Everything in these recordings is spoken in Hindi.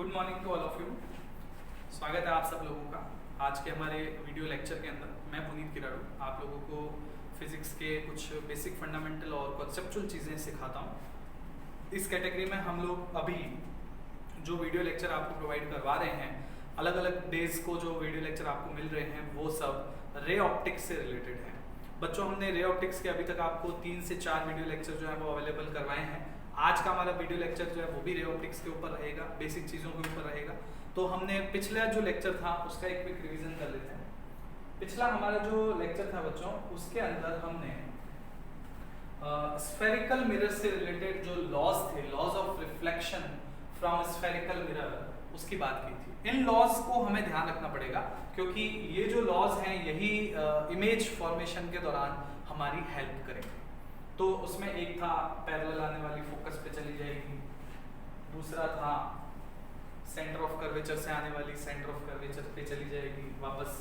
Good morning to all of you. स्वागत है आप सब लोगों का आज के हमारे वीडियो लेक्चर के अंदर। मैं पुनीत किराड़ू आप लोगों को फिजिक्स के कुछ बेसिक फंडामेंटल और कॉन्सेप्चुअल चीज़ें सिखाता हूँ। इस कैटेगरी में हम लोग अभी जो वीडियो लेक्चर आपको प्रोवाइड करवा रहे हैं, अलग अलग डेज को जो वीडियो लेक्चर आपको मिल रहे हैं वो सब रे ऑप्टिक्स से रिलेटेड है। बच्चों, हमने रे ऑप्टिक्स के अभी तक आपको 3 से 4 वीडियो लेक्चर जो है वो अवेलेबल करवाए हैं। आज का हमारा वीडियो लेक्चर जो है वो भी रे ऑप्टिक्स के ऊपर रहेगा, बेसिक चीज़ों के ऊपर रहेगा। तो हमने पिछला जो लेक्चर था उसका एक क्विक रिवीजन कर लेते हैं। पिछला हमारा जो लेक्चर था बच्चों, उसके अंदर हमने स्फेरिकल मिरर से रिलेटेड जो लॉज थे, laws of reflection from spherical mirror, उसकी बात की थी। इन लॉज को हमें ध्यान रखना पड़ेगा क्योंकि ये जो लॉज हैं यही इमेज फॉर्मेशन के दौरान हमारी हेल्प करेंगे। तो उसमें एक था पैरेलल आने वाली फोकस पे चली जाएगी, दूसरा था सेंटर ऑफ कर्वेचर से आने वाली सेंटर ऑफ कर्वेचर पे चली जाएगी, वापस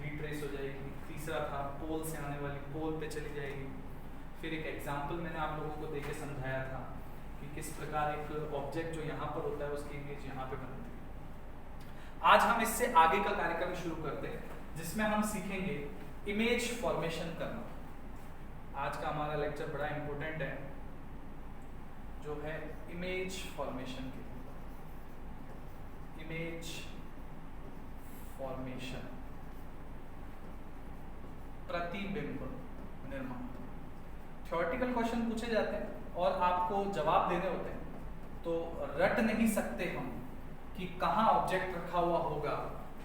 रिट्रेस हो जाएगी, तीसरा था पोल से आने वाली पोल पे चली जाएगी। फिर एक एग्जांपल मैंने आप लोगों को देके समझाया था कि किस प्रकार एक ऑब्जेक्ट जो यहाँ पर होता है उसकी इमेज यहाँ पे बनती है। आज हम इससे आगे का कार्यक्रम शुरू करते हैं जिसमें हम सीखेंगे इमेज फॉर्मेशन करना। आज का हमारा लेक्चर बड़ा इंपॉर्टेंट है जो है इमेज फॉर्मेशन के लिए। इमेज फॉर्मेशन, प्रतिबिंब निर्माण। थ्योरेटिकल क्वेश्चन पूछे जाते हैं और आपको जवाब देने होते हैं, तो रट नहीं सकते हम कि कहाँ ऑब्जेक्ट रखा हुआ होगा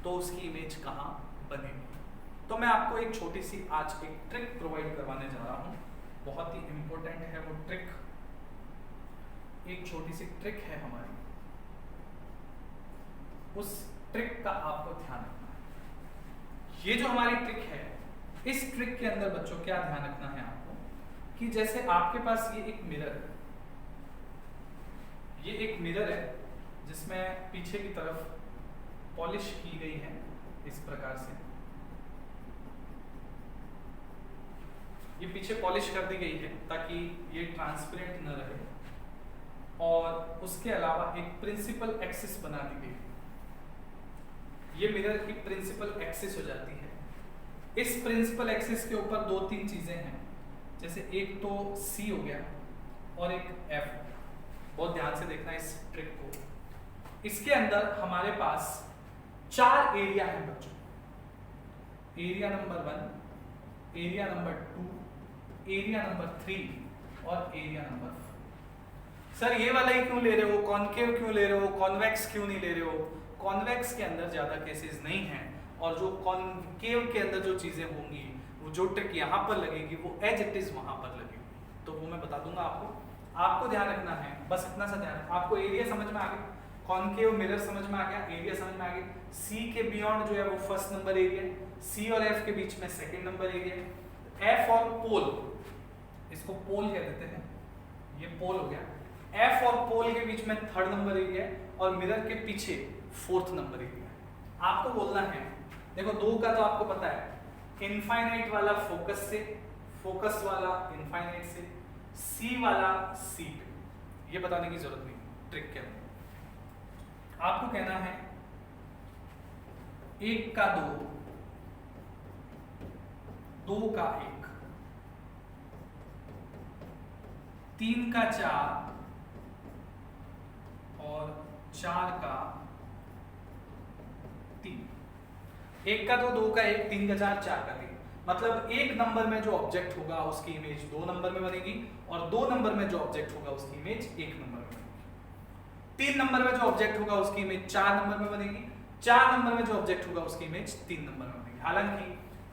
तो उसकी इमेज कहाँ बनेगी। तो मैं आपको एक छोटी सी आज एक ट्रिक प्रोवाइड करवाने जा रहा हूँ, बहुत ही इंपॉर्टेंट है वो ट्रिक। एक छोटी सी ट्रिक है हमारी, उस ट्रिक का आपको ध्यान रखना है। ये जो हमारी ट्रिक है, इस ट्रिक के अंदर बच्चों क्या ध्यान रखना है आपको कि जैसे आपके पास ये एक मिरर है, ये एक मिरर है जिसमें पीछे की तरफ पॉलिश की गई है इस प्रकार से। ये पीछे पॉलिश कर दी गई है ताकि ये ट्रांसपेरेंट न रहे, और उसके अलावा एक प्रिंसिपल एक्सिस बना दी गई है। ये मिरर की प्रिंसिपल एक्सिस हो जाती है। इस प्रिंसिपल एक्सिस के ऊपर 2-3 चीजें हैं, जैसे एक तो C हो गया और एक F। बहुत ध्यान से देखना इस ट्रिक को। इसके अंदर हमारे पास 4 एरिया है बच्चों। Area number 1, area number 2, area number 3 और एरिया नंबर 4। सर ये वाला ही क्यों ले रहे हो, कॉनकेव क्यों ले रहे हो, कॉन्वेक्स क्यों नहीं ले रहे हो? कॉन्वेक्स के अंदर ज्यादा केसेस नहीं हैं, और जो कॉनकेव के अंदर जो चीजें होंगी, वो जो ट्रिक यहाँ पर लगेगी वो एज इट इज वहां पर लगेगी। तो वो मैं बता दूंगा आपको ध्यान रखना है। बस इतना सा ध्यान, आपको एरिया समझ में आ गया, कॉनकेव मिरर समझ में आ गया, एरिया समझ में आ गया। सी के बियॉन्ड जो है वो फर्स्ट नंबर एरिया, सी और एफ के बीच में सेकंड नंबर एरिया। एफ और पोल, इसको पोल कह देते हैं, ये पोल हो गया। एफ और पोल के बीच में थर्ड नंबर एरिया है, और मिरर के पीछे फोर्थ नंबर एरिया है। आपको बोलना है, देखो 2 का तो आपको पता है, इनफाइनाइट वाला फोकस से, फोकस वाला इनफाइनाइट से, सी वाला सी पे। ये बताने की जरूरत नहीं ट्रिक के अंदर। आपको कहना है 1 का 2, 2 का 1, 3 का 4 और 4 का 3। 1 का 2, 2 का 1, 3 का 4, 4 का 3। मतलब 1 नंबर में जो ऑब्जेक्ट होगा उसकी इमेज 2 नंबर में बनेगी, और 2 नंबर में जो ऑब्जेक्ट होगा उसकी इमेज 1 नंबर में बनेगी। 3 नंबर में जो ऑब्जेक्ट होगा उसकी इमेज 4 नंबर में बनेगी। 4 नंबर में जो ऑब्जेक्ट होगा उसकी इमेज 3 नंबर में बनेगी। हालांकि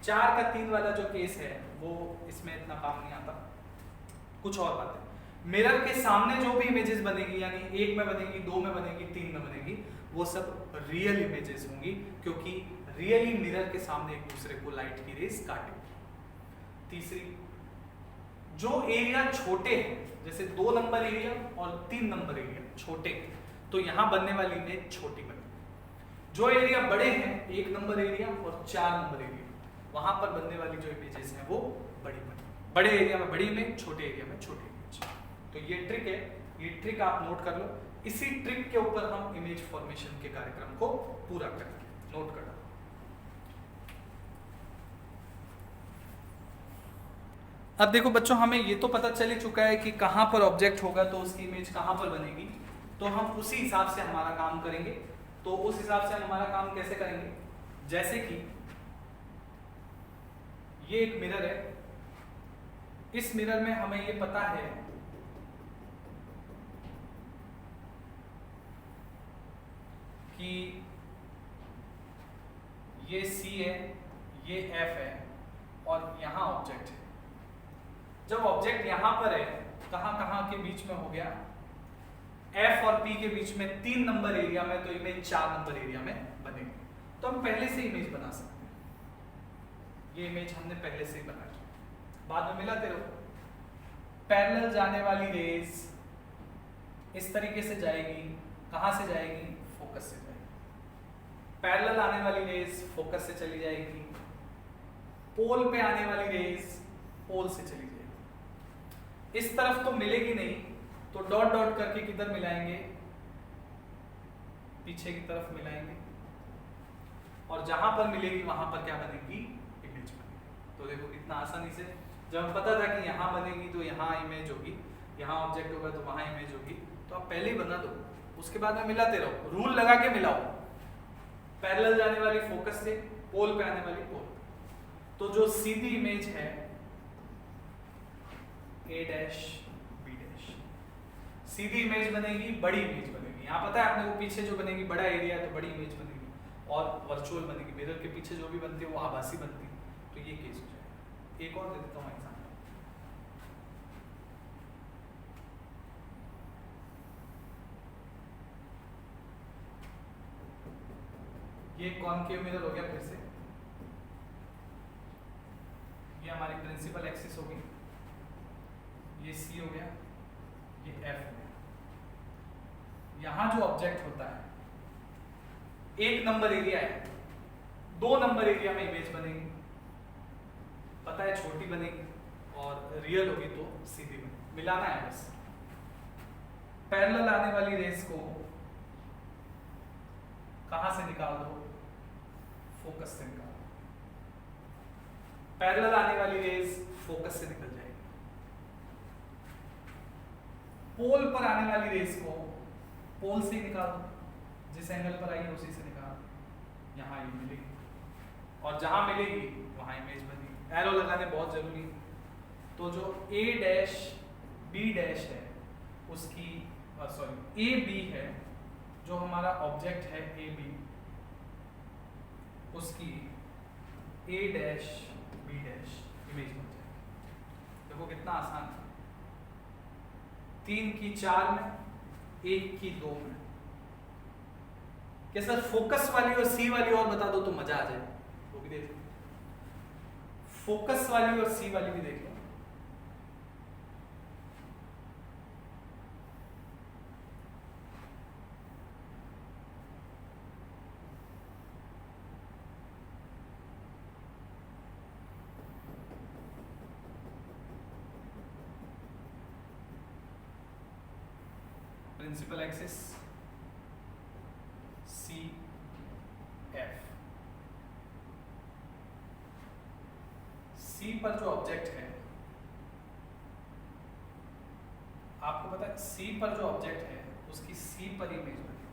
4 का 3 वाला जो केस है वो इसमें इतना काम नहीं आता, कुछ और बात है। मिरर के सामने जो भी इमेजेस बनेगी, यानी 1 में बनेगी, 2 में बनेगी, 3 में बनेगी, वो सब रियल इमेजेस होंगी, क्योंकि रियली मिरर के सामने एक दूसरे को लाइट की रेज काटेगी। तीसरी, जो एरिया छोटे हैं, जैसे 2 नंबर एरिया और 3 नंबर एरिया छोटे, तो यहां बनने वाली इमेज छोटी बनेगी। जो एरिया बड़े हैं, 1 नंबर एरिया और 4 नंबर एरिया, वहां पर बनने वाली जो इमेजेस हैं वो बड़ी बनेगी। बड़े एरिया में बड़ी इमेज, छोटे एरिया में छोटी इमेज। तो ये ट्रिक है, ये ट्रिक आप नोट कर लो। इसी ट्रिक के ऊपर हम इमेज फॉर्मेशन के कार्यक्रम को पूरा करेंगे। नोट करना। अब देखो बच्चों, हमें ये तो पता चल ही चुका है कि कहां पर ऑब्जेक्ट होगा तो उसकी इमेज कहां पर बनेगी, तो हम उसी हिसाब से हमारा काम करेंगे। तो उस हिसाब से हम हमारा काम कैसे करेंगे, जैसे कि ये एक मिरर है, इस मिरर में हमें ये पता है कि ये C है, ये F है और यहां ऑब्जेक्ट है। जब ऑब्जेक्ट यहां पर है, कहां के बीच में हो गया, F और P के बीच में 3 नंबर एरिया में, तो इमेज 4 नंबर एरिया में बनेगी। तो हम पहले से इमेज बना सकते हैं। ये इमेज हमने पहले से ही बनाई, बाद में मिलाते रहो। पैरेलल जाने वाली रेज इस तरीके से जाएगी, कहां से जाएगी, फोकस से जाएगी। पैरेलल आने वाली रेज फोकस से चली जाएगी, पोल पे आने वाली रेज पोल से चली जाएगी। इस तरफ तो मिलेगी नहीं, तो डॉट डॉट करके किधर मिलाएंगे, पीछे की तरफ मिलाएंगे, और जहां पर मिलेगी वहां पर क्या बनेगी, इमेज बनेगी। तो देखो इतना आसानी से, जब हमें पता था कि यहां बनेगी तो यहां इमेज होगी, यहां ऑब्जेक्ट होगा तो वहां इमेज होगी, तो आप पहले ही बना दो, उसके बाद में मिलाते रहो, रूल लगा के मिलाओ। पैरेलल जाने वाली फोकस से, पोल पे आने वाली पोल। तो जो सीधी इमेज है A dash B dash, Sidhi image बनेगी, बड़ी इमेज बनेगी। यहाँ पता है आपने को पीछे जो बनेगी बड़ा एरिया है तो बड़ी इमेज बनेगी, और वर्चुअल बनेगी, मिरर के पीछे जो भी बनती है वो आभासी बनती है। तो ये केस हो जाएगा। एक और दे देता हूँ एग्जाम्पल। ये कॉनकेव मिरर हो गया, फिर से ये हमारी प्रिंसिपल एक्सिस होगी, ये C हो गया, ये F हो गया। यहां जो ऑब्जेक्ट होता है, 1 नंबर एरिया है, 2 नंबर एरिया में इमेज बनेगी, पता है छोटी बनेगी, और रियल होगी तो सीधी बनेगी। मिलाना है बस। पैरेलल आने वाली रेस को कहां से निकाल दो, फोकस से निकाल दो। पैरेलल आने वाली रेस फोकस से निकल जाएगी। पोल पर आने वाली रेस को पोल से निकाल दो, जिस एंगल पर आई उसी से निकाल दो, यहाँ ये मिलेगी, और जहां मिलेगी वहां इमेज बनेगी। एरो लगाने बहुत जरूरी है। तो जो A डैश B डैश है उसकी, सॉरी AB है, जो हमारा ऑब्जेक्ट है AB, उसकी A dash B dash image बन जाएगी। देखो कितना आसान है। 3 की 4 में, 1 की 2 में। क्या सर फोकस वाली और C वाली और बता दो तो मजा आ जाए, वो भी देख लो। फोकस वाली और C वाली भी देख लो। Principal axis C F, C पर जो ऑब्जेक्ट है, आपको पता है C पर जो ऑब्जेक्ट है उसकी C पर इमेज बनेगी,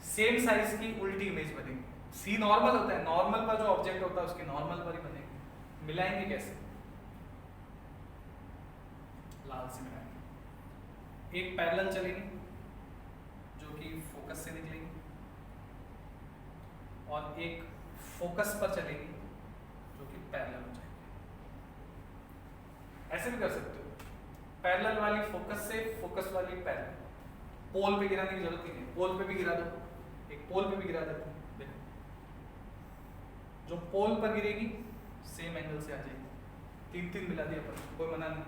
सेम साइज की उल्टी इमेज बनेगी। C नॉर्मल होता है, नॉर्मल पर जो ऑब्जेक्ट होता है उसकी नॉर्मल पर ही बनेगी। मिलाएंगे कैसे, लाल से मिलाएंगे। एक पैरेलल चलेगी जो कि फोकस से निकलेगी, और एक फोकस पर चलेगी जो कि पैरेलल हो जाएगी। ऐसे भी कर सकते हो, पैरेलल वाली फोकस से, फोकस वाली पैरेलल। पोल पे गिराने की जरूरत नहीं है, पोल पे भी गिरा दो, एक पोल पे भी गिरा देते हैं। देखो जो पोल पर गिरेगी सेम एंगल से आ जाएगी। 3 मिला दिया पर कोई मना नहीं।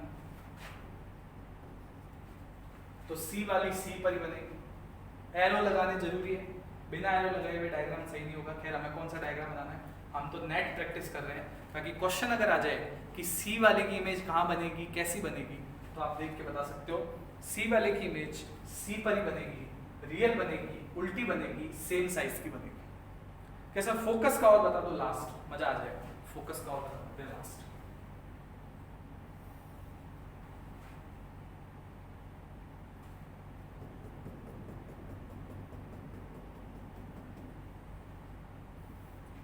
तो C वाली C पर ही बनेगी। एरो लगाने जरूरी है, बिना एरो लगाए हुए डायग्राम सही नहीं होगा। खैर हमें कौन सा डायग्राम बनाना है, हम तो नेट प्रैक्टिस कर रहे हैं, ताकि क्वेश्चन अगर आ जाए कि C वाले की इमेज कहाँ बनेगी, कैसी बनेगी, तो आप देख के बता सकते हो। सी वाले की इमेज सी पर ही बनेगी, रियल बनेगी, उल्टी बनेगी, सेम साइज की बनेगी। कैसा फोकस का और बता दो लास्ट, मजा आ जाएगा। फोकस का और बता दो लास्ट।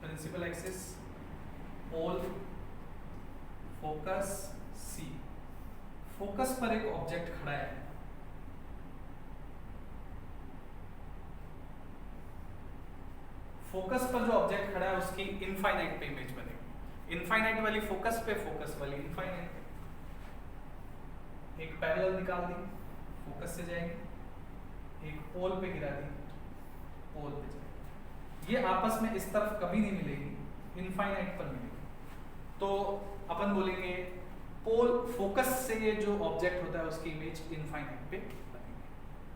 प्रिंसिपल एक्सिस पोल फोकस सी। फोकस पर एक ऑब्जेक्ट खड़ा है, फोकस पर जो ऑब्जेक्ट खड़ा है उसकी इनफाइनाइट पे इमेज बनेगी। इनफाइनाइट वाली फोकस पे, फोकस वाली इनफाइनाइट पे। एक पैरेलल निकाल दी, फोकस से जाएगी, एक पोल पे गिरा दी, पोल पे जाएगी। ये आपस में इस तरफ कभी नहीं मिलेगी, इनफाइनाइट पर मिलेगी। तो अपन बोलेंगे पोल फोकस से ये जो ऑब्जेक्ट होता है उसकी इमेज इनफाइनाइट पे बनेगी।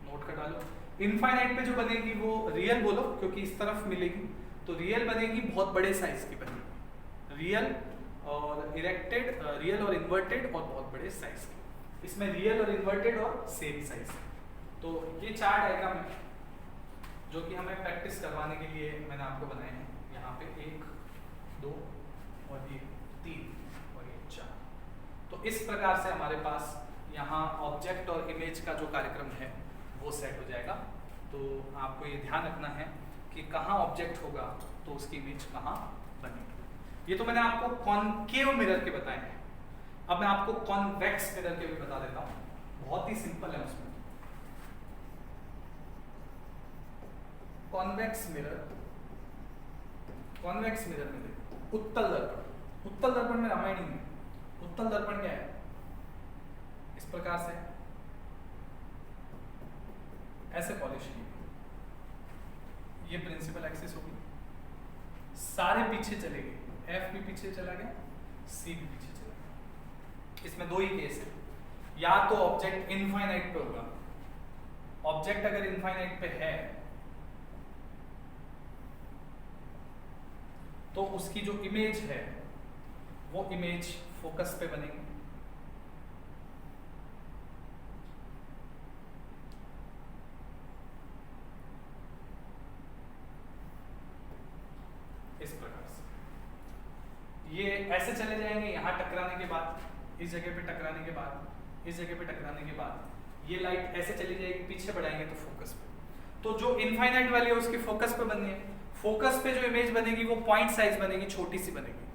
नोट कर डालो, इनफाइनाइट पे जो बनेगी वो रियल बोलो क्योंकि इस तरफ मिलेगी, तो रियल बनेगी, बहुत बड़े साइज की बनेगी। रियल और इरेक्टेड, रियल और इन्वर्टेड और बहुत बड़े साइज की। इसमें रियल और इन्वर्टेड और सेम साइज है। तो ये 4 डायग्राम है जो कि हमें प्रैक्टिस करवाने के लिए मैंने आपको बनाए हैं। यहाँ पे 1 2 और ये 3 और ये 4। तो इस प्रकार से हमारे पास यहाँ ऑब्जेक्ट और इमेज का जो कार्यक्रम है वो सेट हो जाएगा। तो आपको ये ध्यान रखना है कि कहाँ ऑब्जेक्ट होगा तो उसकी इमेज कहाँ बनेगी। ये तो मैंने आपको कॉनकेव मिरर के बताए हैं। अब मैं आपको कॉन्वेक्स मिरर के भी बता देता हूँ, बहुत ही सिंपल है उसमें। कॉन्वेक्स मिरर, कॉन्वेक्स मिरर में देखो उत्तल दर्पण। उत्तल दर्पण में रामायण नहीं है। उत्तल दर्पण क्या है? इस प्रकार से ऐसे पॉलिश की, ये प्रिंसिपल एक्सिस होगी, सारे पीछे चले गए, एफ भी पीछे चला गया, सी भी पीछे चला गया। इसमें 2 ही केस है, या तो ऑब्जेक्ट इनफाइनाइट पे होगा। ऑब्जेक्ट अगर इनफाइनाइट पे है तो उसकी जो इमेज है वो इमेज फोकस पे बनेगी। इस प्रकार से ये ऐसे चले जाएंगे, यहाँ टकराने के बाद, इस जगह पे टकराने के बाद, इस जगह पे टकराने के बाद ये लाइट ऐसे चली जाएगी, पीछे बढ़ाएंगे तो फोकस पे। तो जो इनफाइनाइट वाली है उसकी फोकस पे बननी है। फोकस पे जो इमेज बनेगी वो पॉइंट साइज बनेगी, छोटी सी बनेगी।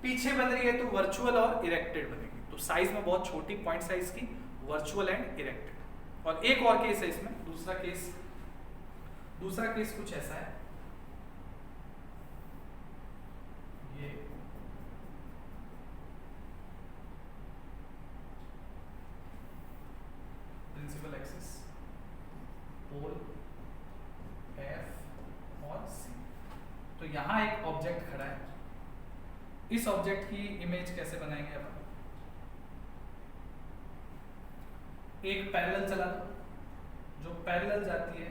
पीछे बन रही है तो वर्चुअल और इरेक्टेड बनेगी। तो साइज में बहुत छोटी, पॉइंट साइज की, वर्चुअल एंड इरेक्टेड। और एक और केस है इसमें, दूसरा केस कुछ ऐसा है। ये प्रिंसिपल एक्सिस, पोल एफ और सी। तो यहां एक ऑब्जेक्ट खड़ा है, इस ऑब्जेक्ट की इमेज कैसे बनाएंगे अपन? एक पैरेलल चला दो, जो पैरेलल जाती है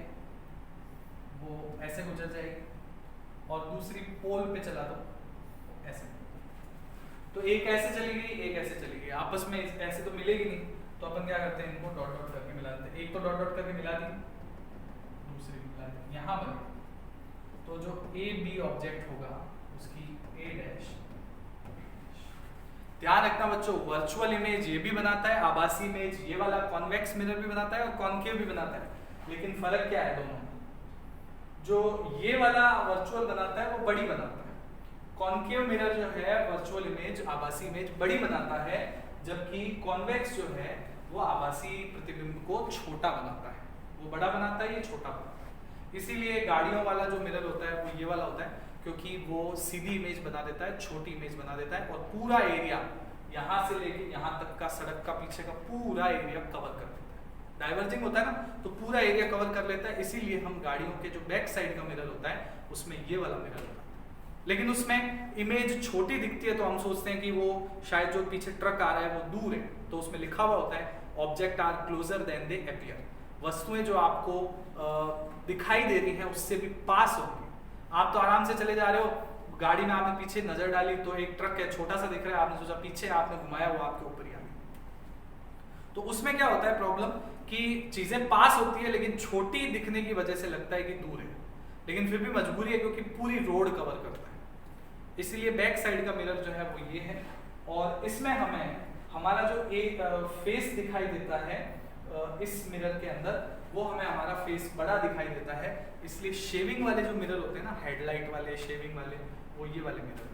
वो ऐसे गुजर जाएगी, और दूसरी पोल पे चला दो ऐसे। तो एक ऐसे चली गई, एक ऐसे चली गई, आपस में ऐसे तो मिलेगी नहीं, तो अपन क्या करते हैं, इनको डॉट डॉट करके मिला देते हैं। एक तो डॉट डॉट करके मिला दी, दूसरी मिला दी, यहाँ बने। तो जो ए बी ऑब्जेक्ट होगा उसकी ए डैश। ध्यान रखना बच्चों, वर्चुअल इमेज ये भी बनाता है, आभासी इमेज ये वाला कॉन्वेक्स मिरर भी बनाता है और कॉनकेव भी बनाता है। लेकिन फर्क क्या है दोनों में? जो ये वाला वर्चुअल बनाता है वो बड़ी बनाता है। कॉनकेव मिरर जो है वर्चुअल इमेज, आभासी इमेज बड़ी बनाता है, जबकि कॉन्वेक्स जो है वो आभासी प्रतिबिंब को छोटा बनाता है। वो बड़ा बनाता है, ये छोटा बनाता है। इसीलिए गाड़ियों वाला जो मिरर होता है वो ये वाला होता है, क्योंकि वो सीधी इमेज बना देता है, छोटी इमेज बना देता है, और पूरा एरिया यहाँ से लेके यहाँ तक का, सड़क का पीछे का पूरा एरिया कवर कर देता है। डाइवर्जिंग होता है ना, तो पूरा एरिया कवर कर लेता है। इसीलिए हम गाड़ियों के जो बैक साइड का मिरर होता है उसमें ये वाला मिरर होता है। लेकिन उसमें इमेज छोटी दिखती है तो हम सोचते हैं कि वो शायद जो पीछे ट्रक आ रहा है वो दूर है, तो उसमें लिखा हुआ होता है object are closer than they appear. वस्तुएं जो आपको दिखाई दे रही हैं उससे भी पास होंगी। आप तो आराम से चले जा रहे हो, गाड़ी में आपने पीछे नजर डाली तो एक ट्रक है, छोटा सा दिख रहा है, आपने सोचा पीछे, आपने घुमाया, वो आपके ऊपर ही आ गया। तो उसमें क्या होता है प्रॉब्लम कि चीजें पास होती है लेकिन छोटी दिखने की वजह से लगता है कि दूर है, लेकिन फिर भी मजबूरी है क्योंकि पूरी रोड कवर करता है। इसीलिए बैक साइड का मिरर जो है वो ये है, और इसमें हमें हमारा जो एक फेस दिखाई देता है इस मिरर के अंदर, वो हमें हमारा फेस बड़ा दिखाई देता है। इसलिए शेविंग वाले जो मिरर होते हैं ना, हेडलाइट वाले, शेविंग वाले, वो ये वाले मिरर होते हैं।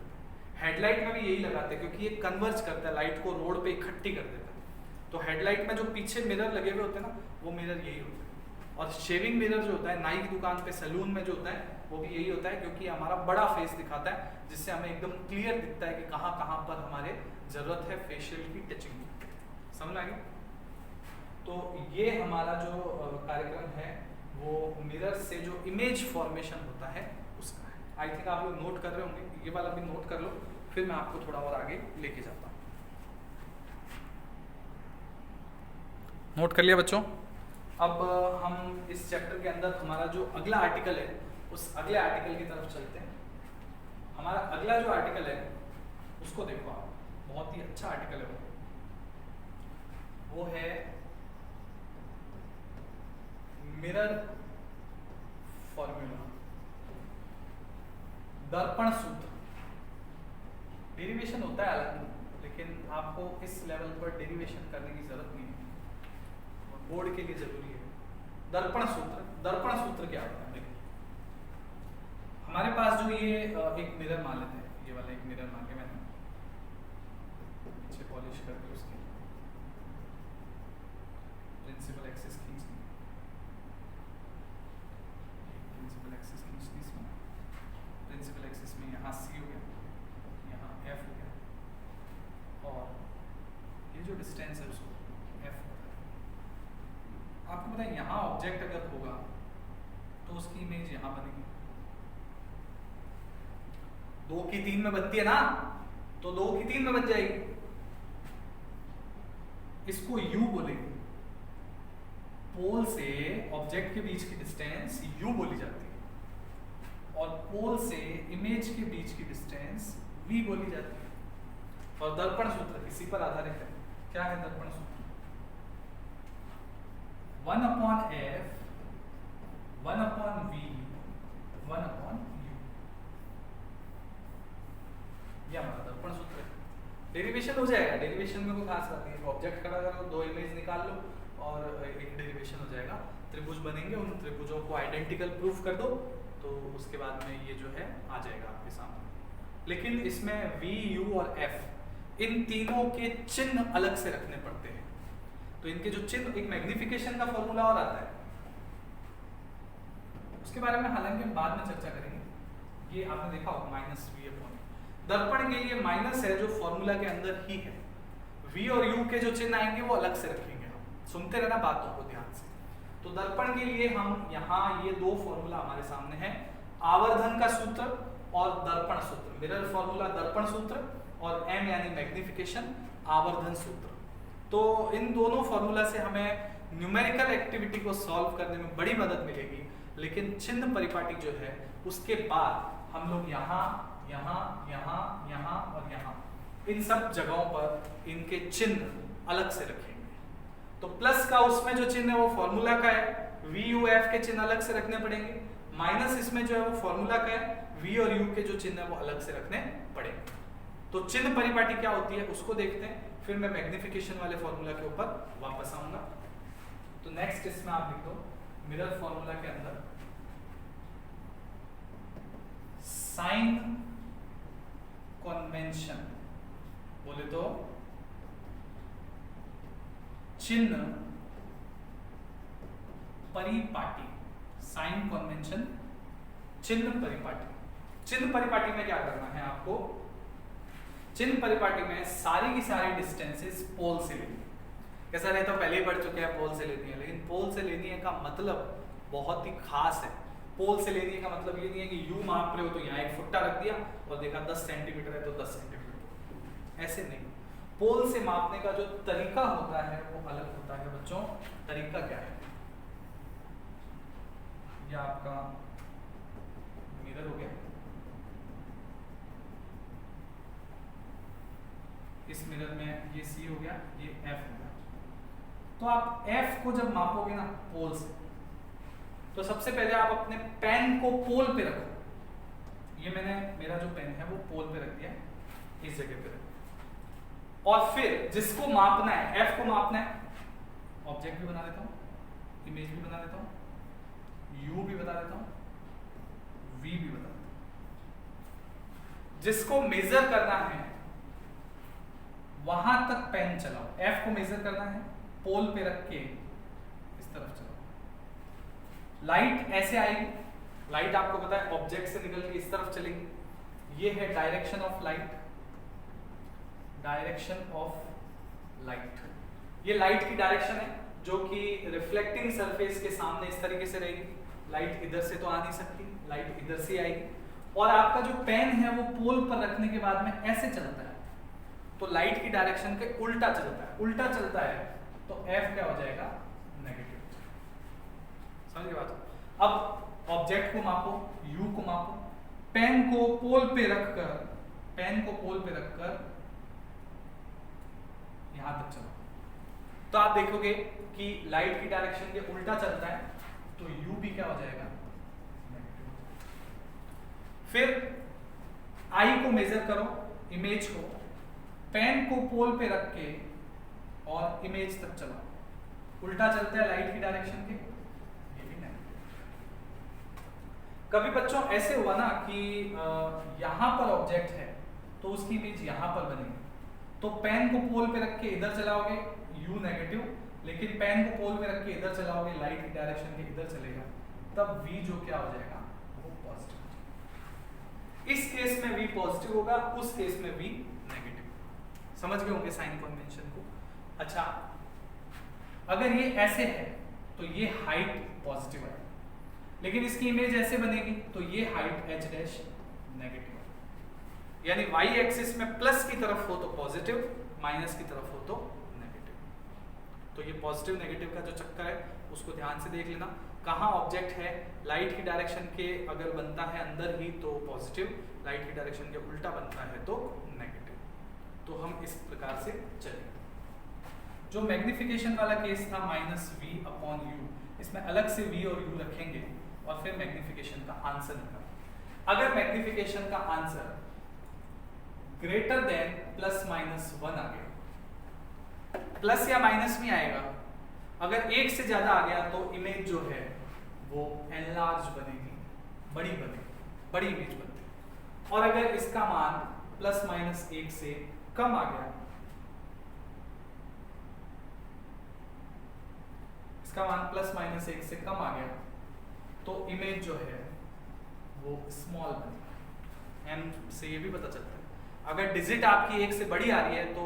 हेडलाइट में भी यही लगाते हैं क्योंकि ये कन्वर्ज करता है, लाइट को रोड पे इकट्ठी कर देता है। तो हेडलाइट में जो पीछे मिरर लगे हुए होते हैं ना, वो मिरर यही होते हैं। और शेविंग मिरर जो होता है नाई की दुकान पे, सैलून में जो होता है, वो भी यही होता है क्योंकि हमारा बड़ा फेस दिखाता है, जिससे हमें एकदम क्लियर दिखता है कि कहाँ कहाँ पर हमारे जरूरत है फेशियल की टचिंग की। समझ आ गया? तो ये हमारा जो कार्यक्रम है वो मिरर से जो इमेज फॉर्मेशन होता है उसका है। आई थिंक आप लोग नोट कर रहे होंगे, ये वाला भी नोट कर लो, फिर मैं आपको थोड़ा और आगे लेके जाता हूँ। नोट कर लिया बच्चों? अब हम इस चैप्टर के अंदर हमारा जो अगला आर्टिकल है, उस अगले आर्टिकल की तरफ चलते हैं। हमारा अगला जो आर्टिकल है उसको देखो आप, बहुत ही अच्छा आर्टिकल है वो है मिरर फॉर्मूला, दर्पण सूत्र। डेरिवेशन होता है अलग, लेकिन आपको इस लेवल पर डेरिवेशन करने की जरूरत नहीं है, बोर्ड के लिए जरूरी है। दर्पण सूत्र, दर्पण सूत्र क्या होता है? देखिए हमारे पास जो ये एक मिरर मान लेते हैं, ये वाला एक मिरर मान के मैंने पीछे पॉलिश करके उसकी प्रिंसिपल एक्सिस खींच दी, प्रिंसिपल एक्सिस खींच दी इसमें, प्रिंसिपल एक्सिस में यहाँ C हो गया, यहाँ F हो गया, और ये जो डिस्टेंस है उसको F होता है। आपको पता है यहाँ ऑब्जेक्ट अगर होगा तो उसकी इमेज यहाँ बनेगी। 2 की 3 में बनती है ना, तो 2 की 3 में बन जाएगी। इसको U बोलेंगे, पोल से ऑब्जेक्ट के बीच की डिस्टेंस U बोली जाती है, और पोल से इमेज के बीच की डिस्टेंस V बोली जाती है। और दर्पण सूत्र इसी पर आधारित है। क्या है दर्पण सूत्र? 1/f 1/v 1/u, यह हमारा दर्पण सूत्र है। डेरिवेशन हो जाएगा, डेरिवेशन में कोई खास बात नहीं है। ऑब्जेक्ट खड़ा करो, 2 इमेज निकाल लो और एक डेरिवेशन हो जाएगा। त्रिभुज बनेंगे, उन त्रिभुजों को आइडेंटिकल प्रूफ कर दो, तो उसके बाद में ये जो है आ जाएगा आपके सामने। लेकिन इसमें V, U और F इन तीनों के चिन्ह अलग से रखने पड़ते हैं। तो इनके जो चिन्ह, एक मैग्निफिकेशन का फॉर्मूला और आता है, उसके बारे में हालांकि हम बाद में चर्चा करेंगे। ये आपने देखा होगा -v/, दर्पण के लिए माइनस है जो फॉर्मूला के अंदर ही है। V और U के जो चिन्ह आएंगे वो अलग से रखेंगे। हम सुनते रहना बातों को ध्यान से। तो दर्पण के लिए हम यहाँ ये 2 फॉर्मूला हमारे सामने हैं, आवर्धन का सूत्र और दर्पण सूत्र। मिरर फॉर्मूला दर्पण सूत्र, और M यानी मैग्निफिकेशन आवर्धन सूत्र। तो इन दोनों फॉर्मूला से हमें न्यूमेरिकल एक्टिविटी को सॉल्व करने में बड़ी मदद मिलेगी। लेकिन चिन्ह परिपाटी जो है उसके बाद हम लोग यहाँ, यहाँ, यहाँ, यहाँ और यहाँ, इन सब जगहों पर इनके चिन्ह अलग से रखेंगे। तो प्लस का उसमें जो चिन्ह है वो फॉर्मूला का है, V, U, F के चिन्ह अलग से रखने पड़ेंगे। माइनस इसमें जो है वो फॉर्मूला का है, V और U के जो चिन्ह है वो अलग से रखने पड़ेंगे। तो चिन्ह परिपाटी क्या होती है उसको देखते हैं, फिर मैं मैग्निफिकेशन वाले फॉर्मूला के ऊपर वापस आऊंगा। तो नेक्स्ट इसमें आप लिख दो, मिरर फॉर्मूला के अंदर साइन कन्वेंशन बोले तो चिन्ह परिपाटी, साइन कन्वेंशन चिन्ह परिपाटी। चिन्ह परिपाटी में क्या करना है आपको? चिन्ह परिपाटी में सारी की सारी डिस्टेंसेस पोल से लेनी है। कैसा रहता है, पहले ही पढ़ चुके हैं, पोल से लेनी है। लेकिन पोल से लेनी है का मतलब बहुत ही खास है। पोल से लेने का मतलब ये नहीं है कि U माप रहे हो तो यहाँ एक फुट्टा रख दिया और देखा 10 सेंटीमीटर है तो 10 सेंटीमीटर, ऐसे नहीं। पोल से मापने का जो तरीका होता है वो अलग होता है बच्चों। तरीका क्या है? ये आपका मिरर हो गया, इस मिरर में ये C हो गया, ये F हो गया। तो आप F को जब मापोगे ना पोल से, तो सबसे पहले आप अपने पेन को पोल पे रखो। ये मैंने मेरा जो पेन है वो पोल पे रख दिया, इस जगह पे रख। और फिर जिसको मापना है, F को मापना है, ऑब्जेक्ट भी बना देता हूँ, इमेज भी बना देता हूँ, U भी बता देता हूँ, V भी बता देता हूँ। जिसको मेजर करना है वहां तक पेन चलाओ। F को मेजर करना है, पोल पे रख के इस तरफ चलाओ। लाइट ऐसे आएगी, लाइट आपको पता है ऑब्जेक्ट से निकल के इस तरफ चलेगी। ये है direction of light, direction of light. ये लाइट की डायरेक्शन है जो कि रिफ्लेक्टिंग सरफेस के सामने इस तरीके से रहेगी। लाइट इधर से तो आ नहीं सकती, लाइट इधर से आएगी। और आपका जो पेन है वो पोल पर रखने के बाद में ऐसे चलता है, तो लाइट की डायरेक्शन के उल्टा चलता है। उल्टा चलता है तो F क्या हो जाएगा, नेगेटिव। समझ बात? अब ऑब्जेक्ट को मापो, U को मापो, पेन को पोल पे रखकर, पेन को पोल पे रखकर यहां तक चलो, तो आप देखोगे कि लाइट की डायरेक्शन के उल्टा चलता है, तो U भी क्या हो जाएगा, नेगेटिव। फिर I को मेजर करो, इमेज को, पेन को पोल पे रख के और इमेज तक चलाओ। उल्टा चलता है लाइट की डायरेक्शन के, ये भी नेगेटिव। कभी बच्चों ऐसे हुआ ना कि यहां पर ऑब्जेक्ट है तो उसकी इमेज यहां पर बनेगी, तो पेन को पोल पे रख के इधर चलाओगे, U नेगेटिव, लेकिन पेन को पोल पे रख के इधर चलाओगे, लाइट की डायरेक्शन के इधर चलेगा, तब V जो क्या हो जाएगा, वो पॉजिटिव। इस केस में V पॉजिटिव होगा, उस केस में V नेगेटिव। समझ गए होंगे साइन कन्वेंशन को। अच्छा, अगर ये ऐसे है तो ये हाइट पॉजिटिव है, लेकिन इसकी इमेज ऐसे बनेगी तो ये हाइट h डैश नेगेटिव है। यानी y एक्सिस में प्लस की तरफ हो तो पॉजिटिव, माइनस की तरफ हो तो नेगेटिव। तो ये पॉजिटिव नेगेटिव का जो चक्कर है उसको ध्यान से देख लेना। कहाँ ऑब्जेक्ट है, लाइट की डायरेक्शन के अगर बनता है अंदर ही तो पॉजिटिव, लाइट की डायरेक्शन के उल्टा बनता है तो नेगेटिव। तो हम इस प्रकार से चलेंगे। जो मैग्निफिकेशन वाला केस था -v/u, इसमें अलग से v और u रखेंगे और फिर मैग्निफिकेशन का आंसर निकालेंगे। अगर मैग्निफिकेशन का आंसर ग्रेटर देन ±1 आ गया, प्लस या माइनस में आएगा, अगर एक से ज्यादा आ गया तो इमेज जो है वो एनलार्ज बनेगी, बड़ी बनेगी, बड़ी इमेज बनती है। और अगर इसका मान ±1 से कम आ गया, इसका मान ±1 से कम आ गया, तो इमेज जो है वो स्मॉल बनेगी। एम से ये भी पता चलता है, अगर डिजिट आपकी 1 से बड़ी आ रही है तो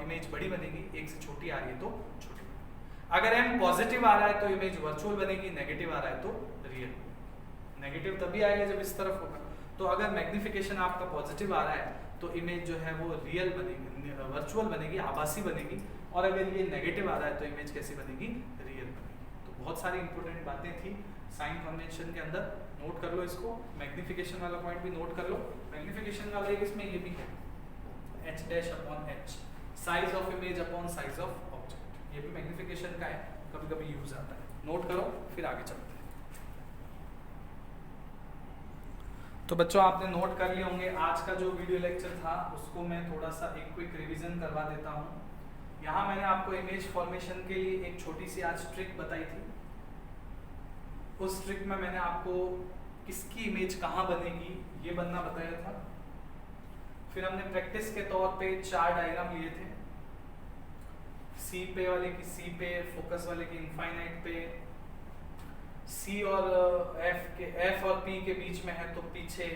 इमेज बड़ी बनेगी, 1 से छोटी आ रही है तो छोटी बनेगी। अगर एम पॉजिटिव आ रहा है तो इमेज वर्चुअल बनेगी, नेगेटिव आ रहा है तो रियल। नेगेटिव तभी आएगा जब इस तरफ होगा। तो अगर मैग्निफिकेशन आपका पॉजिटिव आ रहा है तो इमेज जो है वो रियल बनेगी, वर्चुअल बनेगी, आभासी बनेगी। और अगर ये नेगेटिव आ रहा है तो इमेज कैसी बनेगी, रियल बनेगी। तो बहुत सारी इंपॉर्टेंट बातें थी साइन कन्वेंशन के अंदर, नोट कर लो इसको। मैग्निफिकेशन वाला पॉइंट भी नोट कर लो। मैग्निफिकेशन वाला एक इसमें ये भी है, h'/h, size of image upon size of object. ये भी मैग्निफिकेशन का है, कभी कभी यूज आता है। नोट करो, फिर आगे चलते हैं। तो बच्चों आपने नोट कर लिए होंगे। आज का जो वीडियो लेक्चर था उसको मैं थोड़ा सा एक क्विक रिवीजन करवा देता हूँ। यहाँ मैंने आपको इमेज फॉर्मेशन के लिए एक छोटी सी आज ट्रिक बताई थी। उस ट्रिक में मैंने आपको किसकी इमेज कहाँ बनेगी ये बनना बताया था। फिर हमने प्रैक्टिस के तौर पे 4 डायग्राम लिए थे, सी पे वाले की सी पे, फोकस वाले की इनफाइनाइट पे, सी और एफ और पी के बीच में है तो पीछे,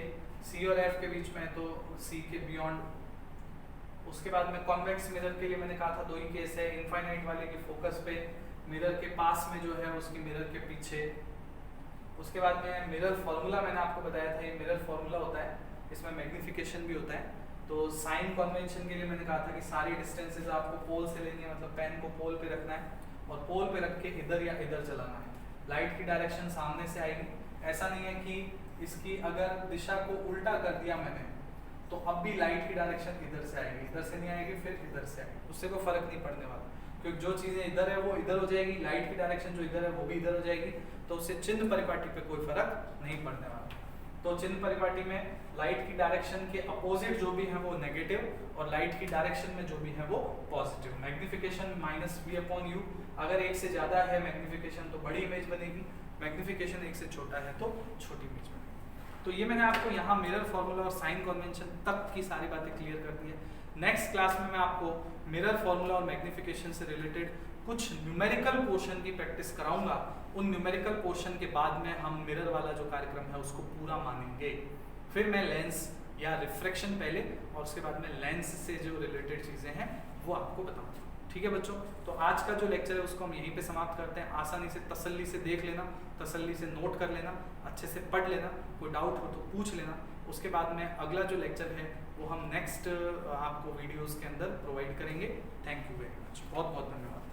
सी और एफ के बीच में है तो सी के बियॉन्ड। उसके बाद में कॉन्वेक्स मिरर के लिए मैंने कहा था 2 ही केस है, इनफाइनाइट वाले की फोकस पे, मिरर के पास में जो है उसकी मिरर के पीछे। उसके बाद में मिरर फॉर्मूला मैंने आपको बताया था, ये मिरर फॉर्मूला होता है, इसमें मैग्निफिकेशन भी होता है। तो साइन कन्वेंशन के लिए मैंने कहा था कि सारी डिस्टेंसेस आपको पोल से लेनी है, मतलब पेन को पोल पे रखना है और पोल पे रख के इधर या इधर चलाना है। लाइट की डायरेक्शन सामने से आएगी, ऐसा नहीं है कि इसकी अगर दिशा को उल्टा कर दिया मैंने तो अब भी लाइट की डायरेक्शन इधर से आएगी, इधर से नहीं आएगी, फिर इधर से आएगी, उससे कोई फर्क नहीं पड़ने वाला, क्योंकि जो चीजें इधर है वो इधर हो जाएगी, लाइट की डायरेक्शन जो इधर है वो भी इधर हो जाएगी, तो उससे चिन्ह परिपाटी पे कोई फर्क नहीं पड़ने वाला। तो चिन्ह परिपाटी में लाइट की डायरेक्शन के अपोजिट जो भी है वो नेगेटिव और लाइट की डायरेक्शन में जो भी है वो पॉजिटिव। मैग्निफिकेशन -v/u, अगर एक से ज्यादा है मैग्निफिकेशन तो बड़ी इमेज बनेगी, मैग्निफिकेशन एक से छोटा है तो छोटी इमेज बनेगी। तो ये मैंने आपको यहाँ मिरर फॉर्मूला और साइन कन्वेंशन तक की सारी बातें क्लियर कर दी है। नेक्स्ट क्लास में मैं आपको मिरर फॉर्मूला और मैग्निफिकेशन से रिलेटेड कुछ न्यूमेरिकल पोर्शन की प्रैक्टिस कराऊंगा। उन न्यूमेरिकल पोर्शन के बाद में हम मिरर वाला जो कार्यक्रम है उसको पूरा मानेंगे। फिर मैं लेंस या रिफ्रैक्शन पहले और उसके बाद में लेंस से जो रिलेटेड चीज़ें हैं वो आपको बताऊंगा। ठीक है बच्चों, तो आज का जो लेक्चर है उसको हम यहीं पे समाप्त करते हैं। आसानी से तसल्ली से देख लेना, तसल्ली से नोट कर लेना, अच्छे से पढ़ लेना, कोई डाउट हो तो पूछ लेना। उसके बाद में अगला जो लेक्चर है वो हम नेक्स्ट आपको वीडियोस के अंदर प्रोवाइड करेंगे। थैंक यू वेरी मच, बहुत बहुत धन्यवाद।